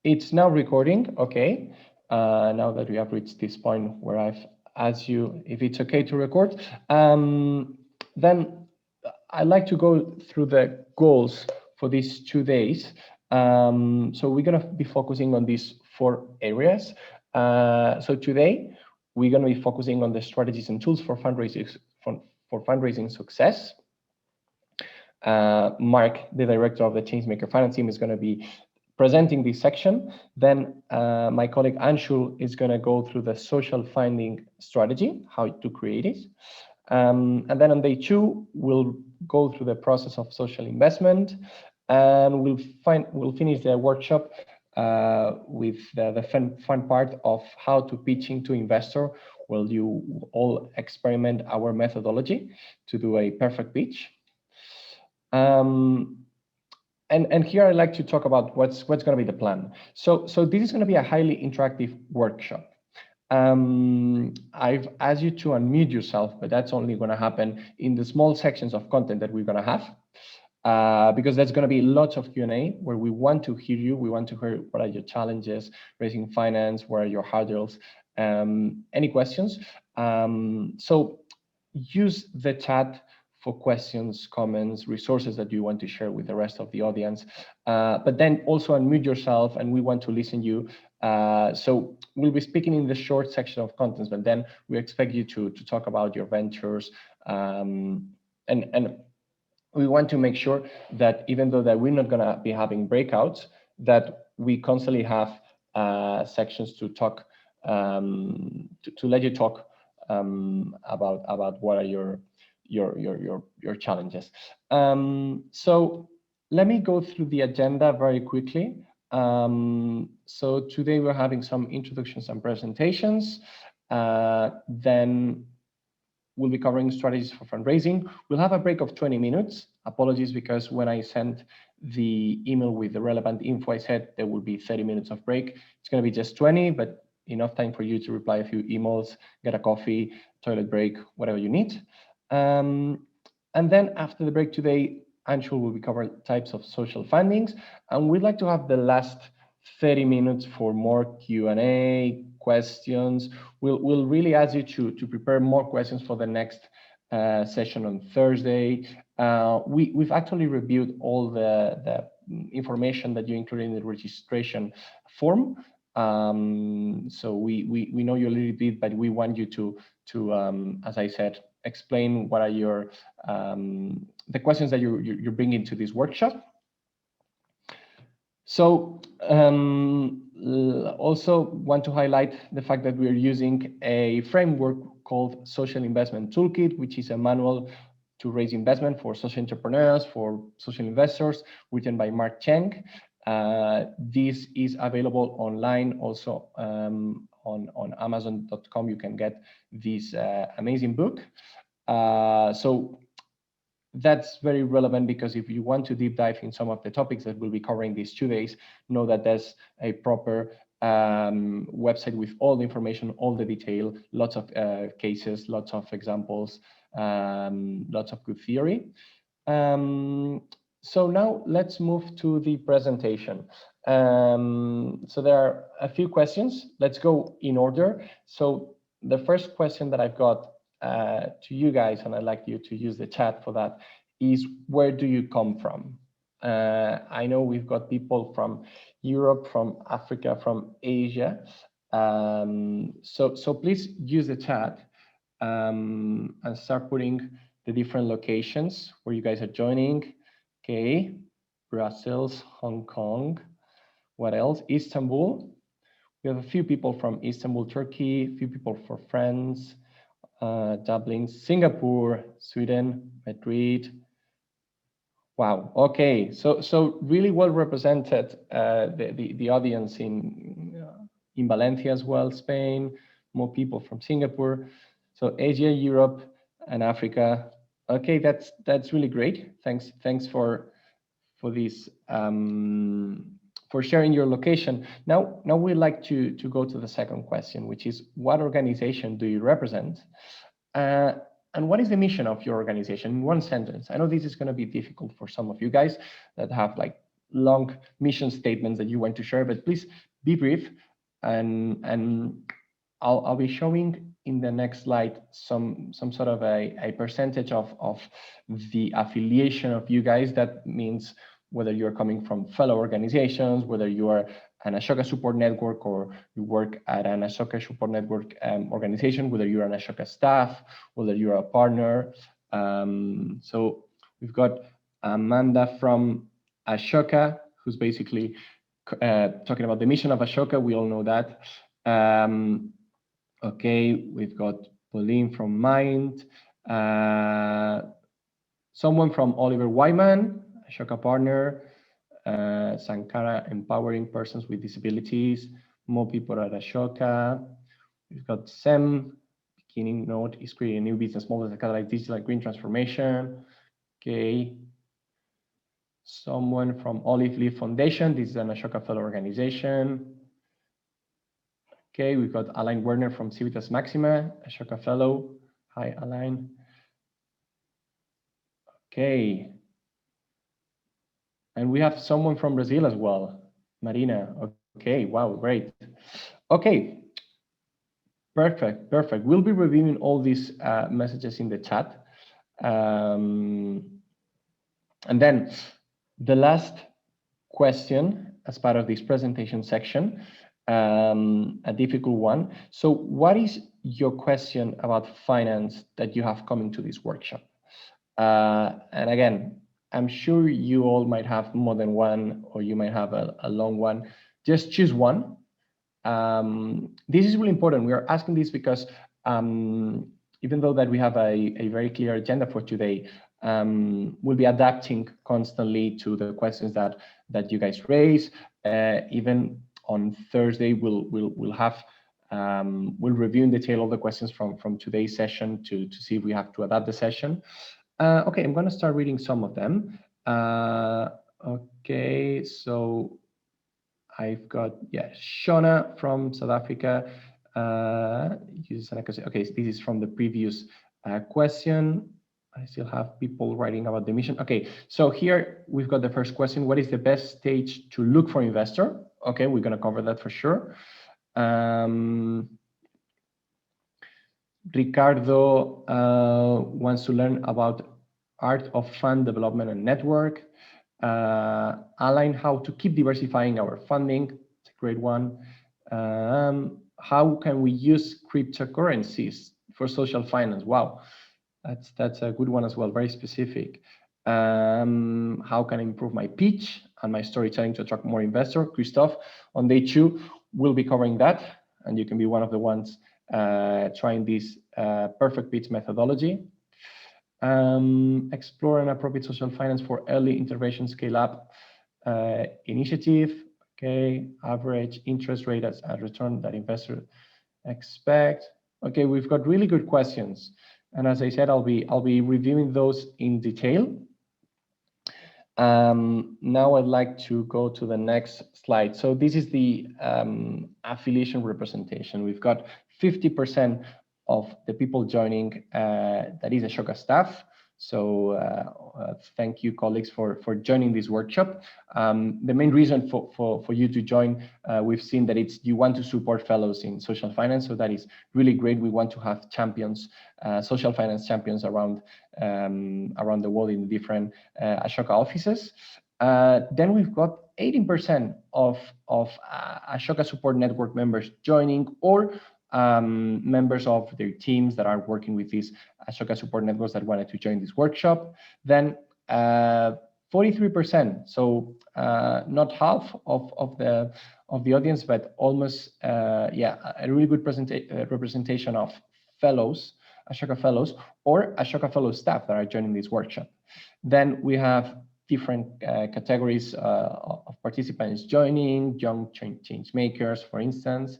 It's now recording, okay. Now that we have reached this point where I've asked you if it's okay to record, then I'd like to go through the goals for these 2 days. So we're gonna be focusing on these 4 areas. So today we're gonna be focusing on the strategies and tools for fundraising success. Mark, the director of the Changemaker Finance team, is going to be presenting this section. Then my colleague Anshul is going to go through the social funding strategy, how to create it. And then on day 2, we'll go through the process of social investment, and we'll finish the workshop with the fun part of how to pitching to investor. Will you all experiment our methodology to do a perfect pitch? And here I'd like to talk about what's going to be the plan. So this is going to be a highly interactive workshop. I've asked you to unmute yourself, but that's only going to happen in the small sections of content that we're going to have. Because there's going to be lots of Q&A where we want to hear you. We want to hear what are your challenges, raising finance, what are your hurdles, any questions. So use the chat for questions, comments, resources that you want to share with the rest of the audience. But then also unmute yourself, and we want to listen to you. So we'll be speaking in the short section of contents, but then we expect you to talk about your ventures. And we want to make sure that even though that we're not going to be having breakouts, that we constantly have sections to talk, to let you talk about what are your challenges. So let me go through the agenda very quickly. So today we're having some introductions and presentations. Then we'll be covering strategies for fundraising. We'll have a break of 20 minutes. Apologies, because when I sent the email with the relevant info, I said there will be 30 minutes of break. It's going to be just 20, but enough time for you to reply a few emails, get a coffee, toilet break, whatever you need. And then after the break today, Anshul will be covering types of social fundings, and we'd like to have the last 30 minutes for more Q&A, questions. We'll really ask you to prepare more questions for the next session on Thursday. We've actually reviewed all the information that you included in the registration form. So we know you a little bit, but we want you to as I said, explain what are your the questions that you're bringing to this workshop. So also want to highlight the fact that we're using a framework called Social Investment Toolkit, which is a manual to raise investment for social entrepreneurs, for social investors, written by Mark Cheng. This is available online also on Amazon.com. You can get this amazing book. So that's very relevant, because if you want to deep dive in some of the topics that we'll be covering these 2 days, know that there's a proper website with all the information, all the detail, lots of cases, lots of examples, lots of good theory. So now let's move to the presentation. So there are a few questions. Let's go in order. So the first question that I've got to you guys, and I'd like you to use the chat for that, is where do you come from? I know we've got people from Europe, from Africa, from Asia. So please use the chat and start putting the different locations where you guys are joining. Okay, Brussels, Hong Kong. What else? Istanbul. We have a few people from Istanbul, Turkey, a few people from France, Dublin, Singapore, Sweden, Madrid. Wow. Okay. So really well represented, the audience in Valencia as well, Spain. More people from Singapore. So Asia, Europe, and Africa. Okay, that's really great. Thanks for this. For sharing your location. Now we'd like to go to the second question, which is, what organization do you represent? And what is the mission of your organization in one sentence? I know this is going to be difficult for some of you guys that have like long mission statements that you want to share, but please be brief. And I'll be showing in the next slide some sort of a percentage of the affiliation of you guys. That means whether you're coming from fellow organizations, whether you are an Ashoka support network or you work at an Ashoka support network organization, whether you're an Ashoka staff, whether you're a partner. So we've got Amanda from Ashoka, who's basically talking about the mission of Ashoka. We all know that. Okay, we've got Pauline from Mind, someone from Oliver Wyman, Ashoka partner, Sankara, empowering persons with disabilities, more people at Ashoka. We've got Sem, beginning note is creating a new business model that catalyze digital and green transformation. Okay. Someone from Olive Leaf Foundation, this is an Ashoka fellow organization. Okay, we've got Alain Werner from Civitas Maxima, Ashoka fellow. Hi, Alain. Okay. And we have someone from Brazil as well, Marina. Okay, wow, great. Okay, perfect, perfect. We'll be reviewing all these messages in the chat. And then the last question as part of this presentation section, a difficult one. So what is your question about finance that you have coming to this workshop? And again, I'm sure you all might have more than one, or you might have a long one. Just choose one. This is really important. We are asking this because even though that we have a very clear agenda for today, we'll be adapting constantly to the questions that you guys raise. Even on Thursday, we'll review in detail all the questions from today's session to see if we have to adapt the session. Okay, I'm going to start reading some of them. Okay, so I've got, yeah, Shona from South Africa. Okay, this is from the previous question. I still have people writing about the mission. Okay, so here we've got the first question. What is the best stage to look for investor? Okay, we're going to cover that for sure. Ricardo wants to learn about art of fund development and network. Align how to keep diversifying our funding. It's a great one. How can we use cryptocurrencies for social finance? Wow, that's a good one as well, very specific. How can I improve my pitch and my storytelling to attract more investors? Christoph, on day 2, we'll be covering that, and you can be one of the ones trying this perfect pitch methodology. Explore an appropriate social finance for early intervention scale up initiative. Okay, average interest rate as a return that investors expect. Okay, we've got really good questions, and as I said, I'll be reviewing those in detail. Now I'd like to go to the next slide. So this is the affiliation representation. We've got 50% of the people joining that is Ashoka staff. So thank you, colleagues, for joining this workshop. The main reason for you to join, we've seen that you want to support fellows in social finance. So that is really great. We want to have champions, social finance champions around the world in different Ashoka offices. Then we've got 18% of Ashoka support network members joining, or members of their teams that are working with these Ashoka support networks that wanted to join this workshop. Then 43%, so not half of the audience, but almost yeah, a really good representation of fellows, Ashoka fellows, or Ashoka fellow staff that are joining this workshop. Then we have different categories of participants joining, young change makers, for instance.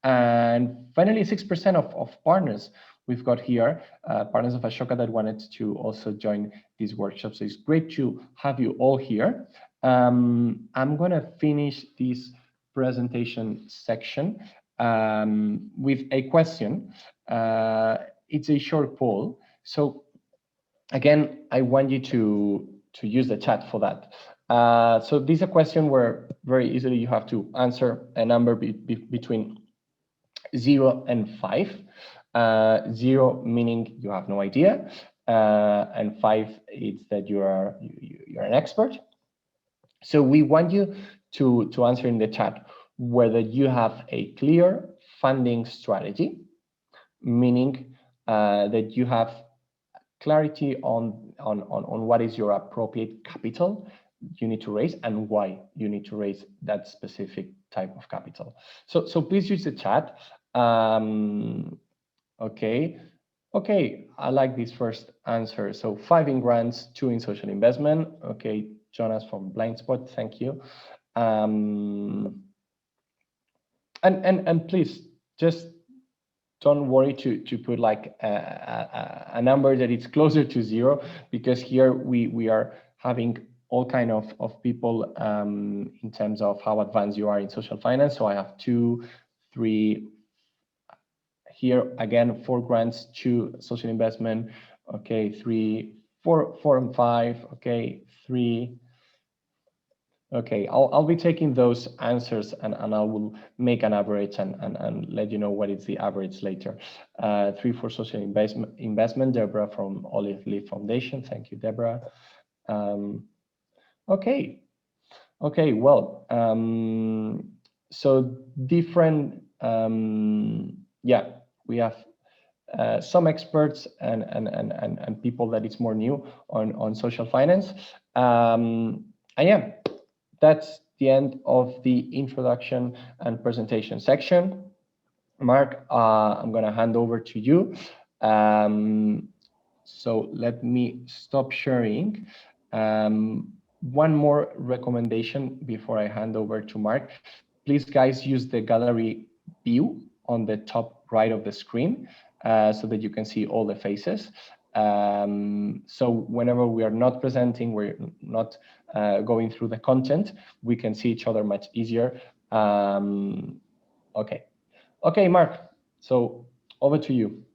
And finally, 6% of partners we've got here, partners of Ashoka that wanted to also join this workshop. So it's great to have you all here. I'm going to finish this presentation section with a question. It's a short poll. So again, I want you to use the chat for that. So this is a question where very easily you have to answer a number between 0 and 5. 0 meaning you have no idea, and 5 it's that you're an expert. So we want you to answer in the chat whether you have a clear funding strategy, meaning that you have clarity on what is your appropriate capital you need to raise and why you need to raise that specific type of capital. So please use the chat. Okay, I like this first answer. So 5 in grants, 2 in social investment. Okay, Jonas from Blind Spot, thank you. And please just don't worry to put like a number that it's closer to 0, because here we are having all kind of people in terms of how advanced you are in social finance. So I have 2, 3, here again 4 grants, 2 social investment, okay, 3, 4 and 5, okay, 3. Okay, I'll be taking those answers and I will make an average and let you know what is the average later. 3 for social investment, Deborah from Olive Leaf Foundation. Thank you, Deborah. Okay, well, so different, yeah, we have some experts and people that it's more new on social finance. And yeah, that's the end of the introduction and presentation section. Mark, I'm going to hand over to you. So let me stop sharing. One more recommendation before I hand over to Mark. Please, guys, use the gallery view on the top right of the screen so that you can see all the faces. So whenever we are not presenting, we're not going through the content, we can see each other much easier. Okay, Mark, so over to you.